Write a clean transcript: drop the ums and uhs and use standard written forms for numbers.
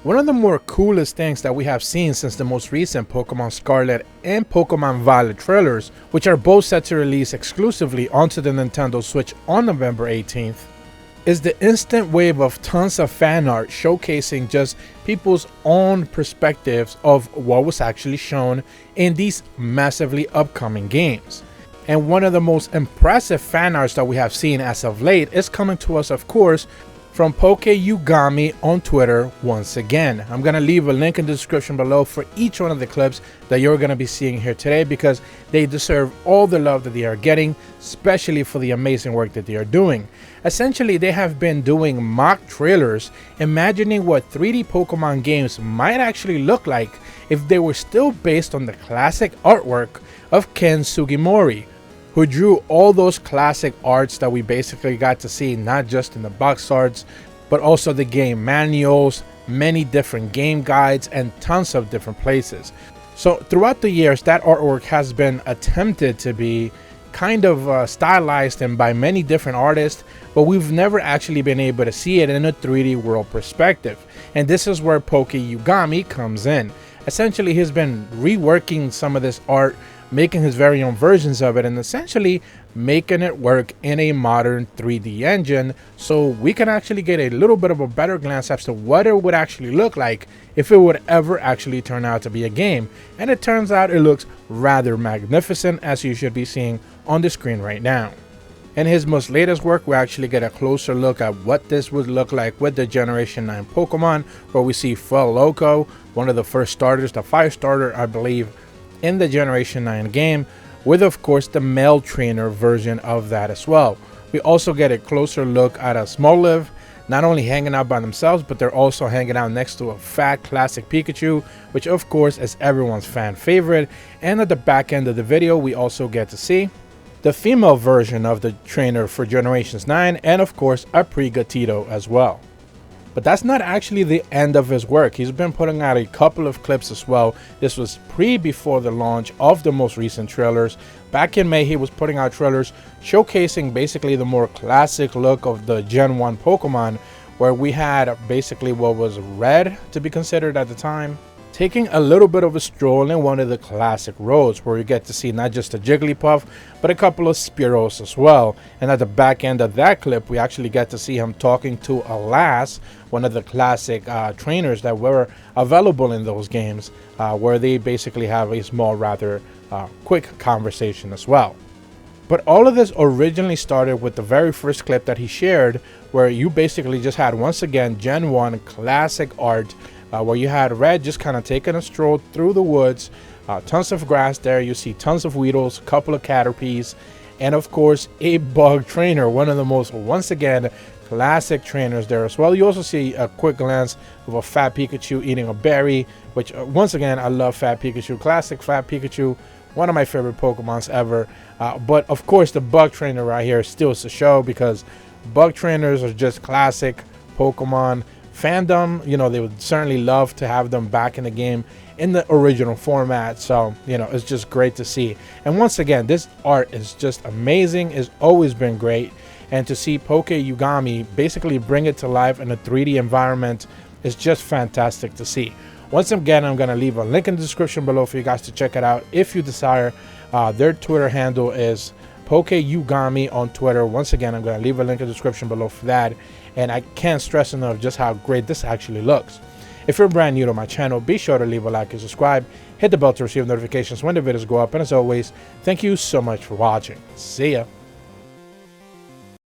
One of the more coolest things that we have seen since the most recent Pokemon Scarlet and Pokemon Violet trailers, which are both set to release exclusively onto the Nintendo Switch on November 18th, is the instant wave of tons of fan art showcasing just people's own perspectives of what was actually shown in these massively upcoming games. And one of the most impressive fan arts that we have seen as of late is coming to us, of course, from Pokeyugami on Twitter once again. I'm going to leave a link in the description below for each one of the clips that you're going to be seeing here today, because they deserve all the love that they are getting, especially for the amazing work that they are doing. Essentially, they have been doing mock trailers, imagining what 3D Pokemon games might actually look like if they were still based on the classic artwork of Ken Sugimori, who drew all those classic arts that we basically got to see not just in the box arts, but also the game manuals, many different game guides, and tons of different places. So throughout the years, that artwork has been attempted to be kind of stylized and by many different artists, but we've never actually been able to see it in a 3D world perspective. And this is where Pokeyugami comes in. Essentially, he's been reworking some of this art, making his very own versions of it, and essentially making it work in a modern 3D engine, so we can actually get a little bit of a better glance as to what it would actually look like if it would ever actually turn out to be a game. And it turns out it looks rather magnificent, as you should be seeing on the screen right now. In his most latest work, we actually get a closer look at what this would look like with the Generation 9 Pokemon, where we see Fuel Loco, one of the first starters, the fire starter, I believe, in the Generation 9 game, with of course the male trainer version of that as well. We also get a closer look at a Smoliv, not only hanging out by themselves, but they're also hanging out next to a fat classic Pikachu, which of course is everyone's fan favorite. And at the back end of the video, we also get to see the female version of the trainer for Generations 9, and of course a pre-Gatito as well. But that's not actually the end of his work. He's been putting out a couple of clips as well. This was before the launch of the most recent trailers. Back in May, he was putting out trailers showcasing basically the more classic look of the Gen 1 Pokemon, where we had basically what was Red to be considered at the time, taking a little bit of a stroll in one of the classic roads, where you get to see not just a Jigglypuff, but a couple of Spearows as well. And at the back end of that clip, we actually get to see him talking to Alas, one of the classic trainers that were available in those games, where they basically have a small, rather quick conversation as well. But all of this originally started with the very first clip that he shared, where you basically just had, once again, Gen 1 classic art, where you had Red just kind of taking a stroll through the woods, tons of grass there, you see tons of Weedles, a couple of Caterpies, and of course a bug trainer, one of the most, once again, classic trainers there as well. You also see a quick glance of a fat Pikachu eating a berry, which once again, I love fat Pikachu, classic fat Pikachu, one of my favorite Pokemons ever. But of course the bug trainer right here still is a show, because bug trainers are just classic Pokemon fandom. You know, they would certainly love to have them back in the game in the original format. So, you know, it's just great to see. And once again, this art is just amazing. It's always been great. And to see Pokeyugami basically bring it to life in a 3D environment is just fantastic to see. Once again, I'm going to leave a link in the description below for you guys to check it out if you desire. Their Twitter handle is Pokeyugami on Twitter. Once again, I'm going to leave a link in the description below for that. And I can't stress enough just how great this actually looks. If you're brand new to my channel, be sure to leave a like and subscribe. Hit the bell to receive notifications when the videos go up. And as always, thank you so much for watching. See ya.